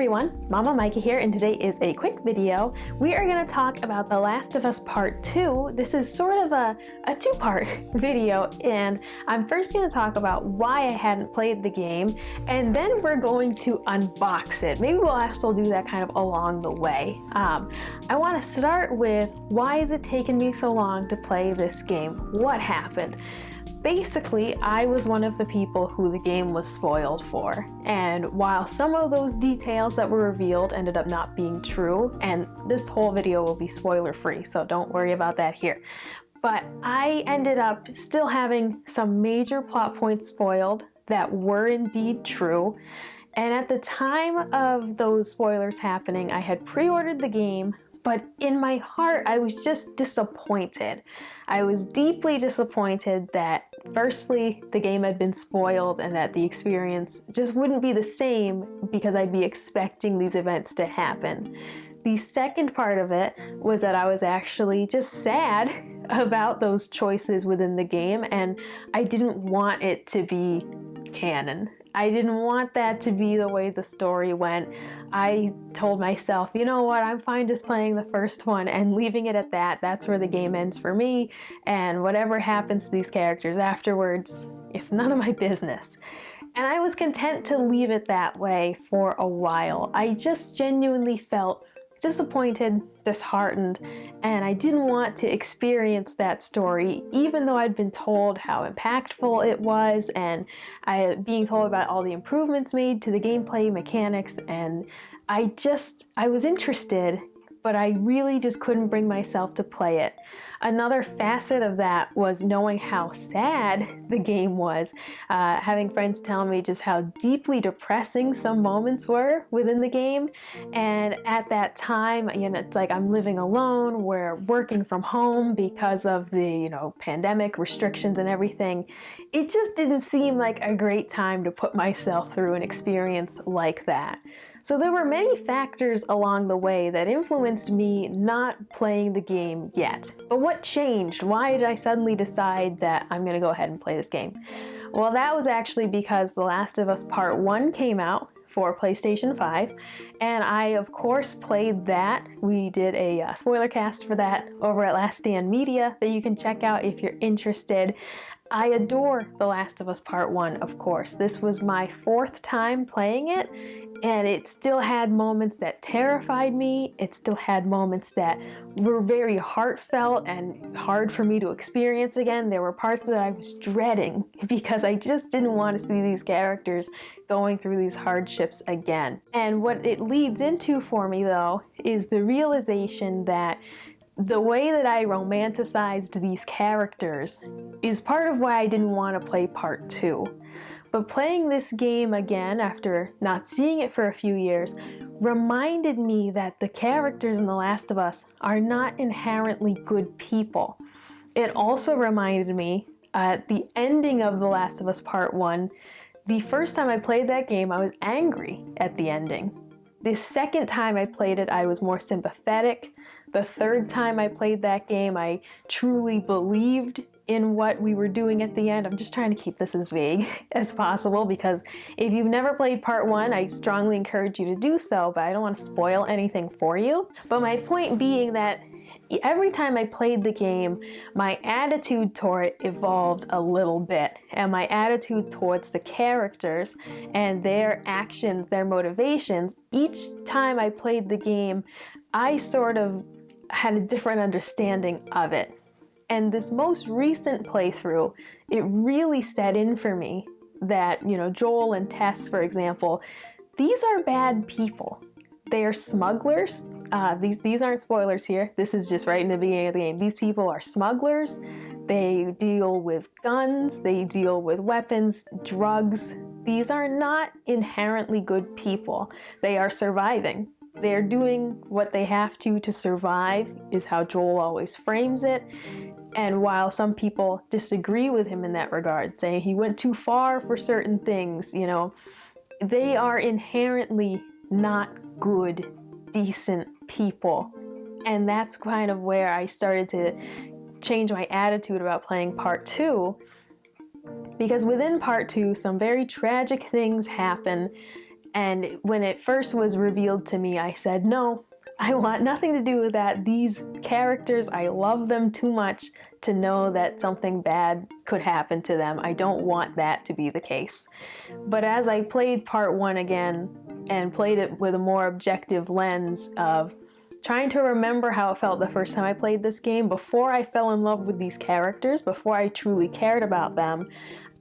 everyone, Mama Micah here, and today is a quick video. We are going to talk about The Last of Us Part 2. This is sort of a two-part video, and I'm first going to talk about why I hadn't played the game, and then we're going to unbox it. Maybe we'll also do that kind of along the way. I want to start with why is it taking me so long to play this game? What happened? Basically, I was one of the people who the game was spoiled for, and while some of those details that were revealed ended up not being true, and this whole video will be spoiler free, so don't worry about that here, but I ended up still having some major plot points spoiled that were indeed true. And at the time of those spoilers happening, I had pre-ordered the game, but in my heart, I was just disappointed. I was deeply disappointed that, firstly, the game had been spoiled and that the experience just wouldn't be the same because I'd be expecting these events to happen. The second part of it was that I was actually just sad about those choices within the game, and I didn't want it to be canon. I didn't want that to be the way the story went. I told myself, you know what, I'm fine just playing the first one and leaving it at that. That's where the game ends for me, and whatever happens to these characters afterwards, it's none of my business. And I was content to leave it that way for a while. I just genuinely felt disappointed, disheartened, and I didn't want to experience that story, even though I'd been told how impactful it was, and being told about all the improvements made to the gameplay mechanics, and I was interested, but I really just couldn't bring myself to play it. Another facet of that was knowing how sad the game was, having friends tell me just how deeply depressing some moments were within the game. And at that time, you know, it's like I'm living alone, we're working from home because of the, you know, pandemic restrictions and everything. It just didn't seem like a great time to put myself through an experience like that. So there were many factors along the way that influenced me not playing the game yet. But what changed? Why did I suddenly decide that I'm going to go ahead and play this game? Well, that was actually because The Last of Us Part 1 came out for PlayStation 5, and I of course played that. We did a spoiler cast for that over at Last Stand Media that you can check out if you're interested. I adore The Last of Us Part 1, of course. This was my fourth time playing it, and it still had moments that terrified me. It still had moments that were very heartfelt and hard for me to experience again. There were parts that I was dreading because I just didn't want to see these characters going through these hardships again. And what it leads into for me, though, is the realization that the way that I romanticized these characters is part of why I didn't want to play Part 2. But playing this game again after not seeing it for a few years reminded me that the characters in The Last of Us are not inherently good people. It also reminded me at the ending of The Last of Us Part 1, the first time I played that game, I was angry at the ending. The second time I played it, I was more sympathetic. The third time I played that game, I truly believed in what we were doing at the end. I'm just trying to keep this as vague as possible because if you've never played Part 1, I strongly encourage you to do so, but I don't want to spoil anything for you. But my point being that every time I played the game, my attitude toward it evolved a little bit, and my attitude towards the characters and their actions, their motivations, each time I played the game, I sort of had a different understanding of it. And this most recent playthrough, it really set in for me that, you know, Joel and Tess, for example, these are bad people. They are smugglers. These aren't spoilers here. This is just right in the beginning of the game. These people are smugglers. They deal with guns. They deal with weapons, drugs. These are not inherently good people. They are surviving. They're doing what they have to survive, is how Joel always frames it. And while some people disagree with him in that regard, saying he went too far for certain things, you know, they are inherently not good, decent people. And that's kind of where I started to change my attitude about playing Part 2, because within Part 2, some very tragic things happen, And when it first was revealed to me, I said, no, I want nothing to do with that. These characters, I love them too much to know that something bad could happen to them. I don't want that to be the case. But as I played part 1 again and played it with a more objective lens of trying to remember how it felt the first time I played this game, before I fell in love with these characters, before I truly cared about them,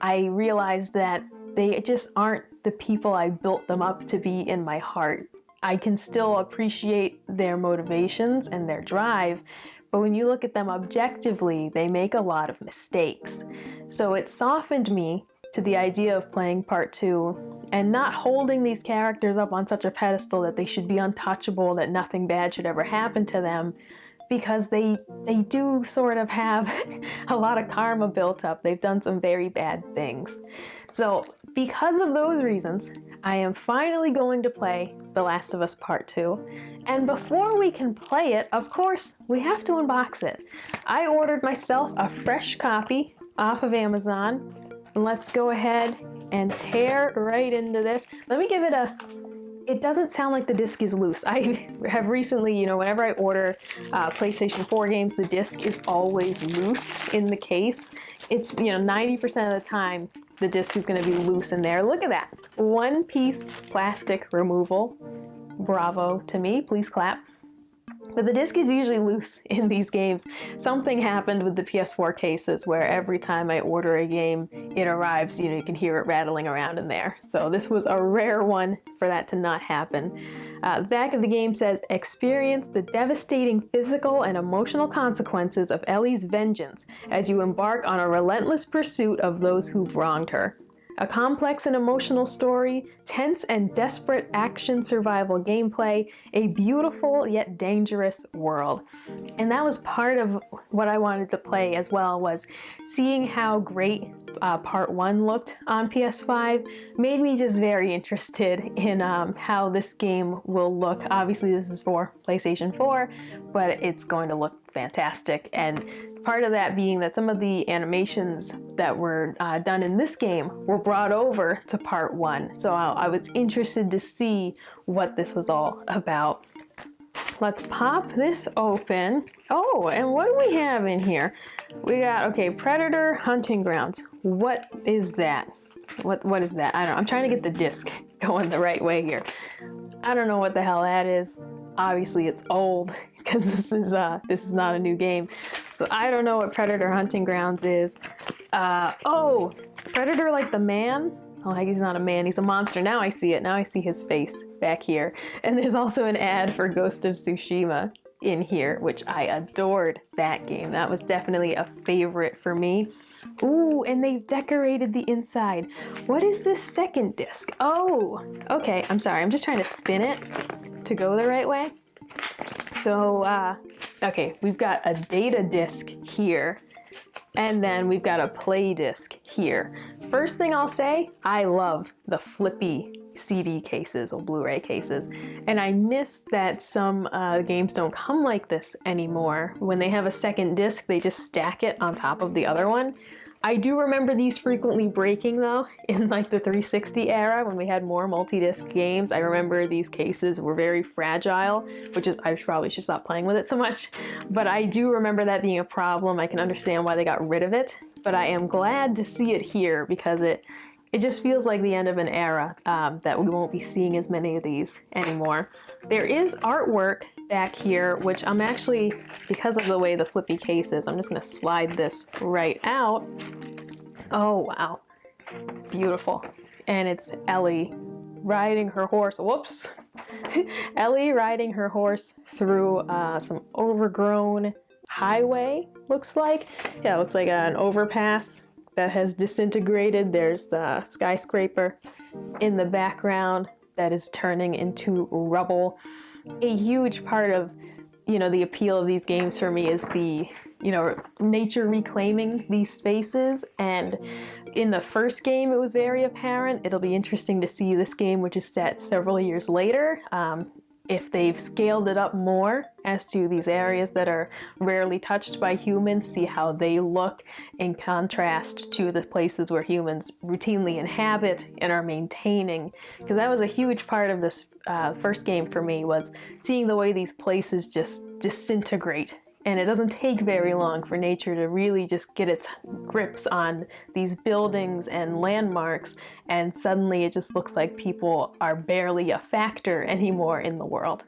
I realized that they just aren't the people I built them up to be in my heart. I can still appreciate their motivations and their drive, but when you look at them objectively, they make a lot of mistakes. So it softened me to the idea of playing part 2 and not holding these characters up on such a pedestal that they should be untouchable, that nothing bad should ever happen to them, because they do sort of have a lot of karma built up. They've done some very bad things. So because of those reasons, I am finally going to play The Last of Us Part 2. And before we can play it, of course, we have to unbox it. I ordered myself a fresh copy off of Amazon. And let's go ahead and tear right into this. Let me give it a... It doesn't sound like the disc is loose. I have recently, whenever I order PlayStation 4 games, the disc is always loose in the case. It's, 90% of the time, the disc is going to be loose in there. Look at that. One piece plastic removal. Bravo to me. Please clap. But the disc is usually loose in these games. Something happened with the PS4 cases where every time I order a game, it arrives, you can hear it rattling around in there. So this was a rare one for that to not happen. The back of the game says, experience the devastating physical and emotional consequences of Ellie's vengeance as you embark on a relentless pursuit of those who've wronged her. A complex and emotional story, tense and desperate action survival gameplay, a beautiful yet dangerous world. And that was part of what I wanted to play as well, was seeing how great part 1 looked on PS5 made me just very interested in how this game will look. Obviously this is for PlayStation 4, but it's going to look fantastic. And part of that being that some of the animations that were done in this game were brought over to part 1. So I was interested to see what this was all about. Let's pop this open. Oh, and what do we have in here? We got, okay, Predator Hunting Grounds. What is that? What is that? I don't know. I'm trying to get the disc going the right way here. I don't know what the hell that is. Obviously it's old because this is not a new game. So I don't know what Predator Hunting Grounds is. Oh, Predator like the man? Oh, he's not a man, he's a monster. Now I see it. Now I see his face back here. And there's also an ad for Ghost of Tsushima in here, which I adored that game. That was definitely a favorite for me. Ooh, and they've decorated the inside. What is this second disc? Oh, okay, I'm sorry. I'm just trying to spin it to go the right way. So, okay, we've got a data disc here, and then we've got a play disc here. First thing I'll say, I love the flippy CD cases or Blu-ray cases, and I miss that some games don't come like this anymore. When they have a second disc, they just stack it on top of the other one. I do remember these frequently breaking though, in like the 360 era when we had more multi-disc games. I remember these cases were very fragile, which is, I probably should stop playing with it so much, but I do remember that being a problem. I can understand why they got rid of it, but I am glad to see it here because it just feels like the end of an era that we won't be seeing as many of these anymore. There is artwork back here, which I'm actually, because of the way the flippy case is, I'm just gonna slide this right out. Oh, wow. Beautiful. And it's Ellie riding her horse, whoops. Ellie riding her horse through some overgrown highway, looks like. Yeah, it looks like an overpass that has disintegrated. There's a skyscraper in the background that is turning into rubble. A huge part of, the appeal of these games for me is the, nature reclaiming these spaces. And in the first game, it was very apparent. It'll be interesting to see this game, which is set several years later, if they've scaled it up more as to these areas that are rarely touched by humans, see how they look in contrast to the places where humans routinely inhabit and are maintaining. Because that was a huge part of this first game for me, was seeing the way these places just disintegrate. And it doesn't take very long for nature to really just get its grips on these buildings and landmarks, and suddenly it just looks like people are barely a factor anymore in the world.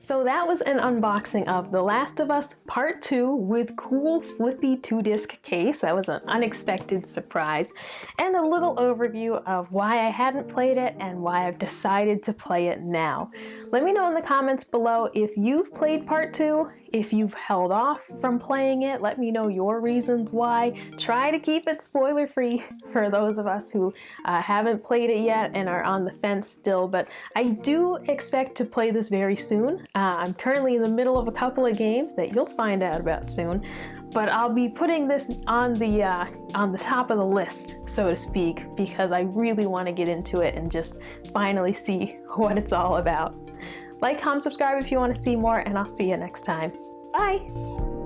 So that was an unboxing of The Last of Us Part 2 with cool flippy 2-disc case. That was an unexpected surprise, and a little overview of why I hadn't played it and why I've decided to play it now. Let me know in the comments below if you've played Part 2, if you've held off from playing it. Let me know your reasons why. Try to keep it spoiler free for those of us who haven't played it yet and are on the fence still, but I do expect to play this very soon. I'm currently in the middle of a couple of games that you'll find out about soon, but I'll be putting this on the top of the list, so to speak, because I really want to get into it and just finally see what it's all about. Like, comment, subscribe if you want to see more, and I'll see you next time. Bye!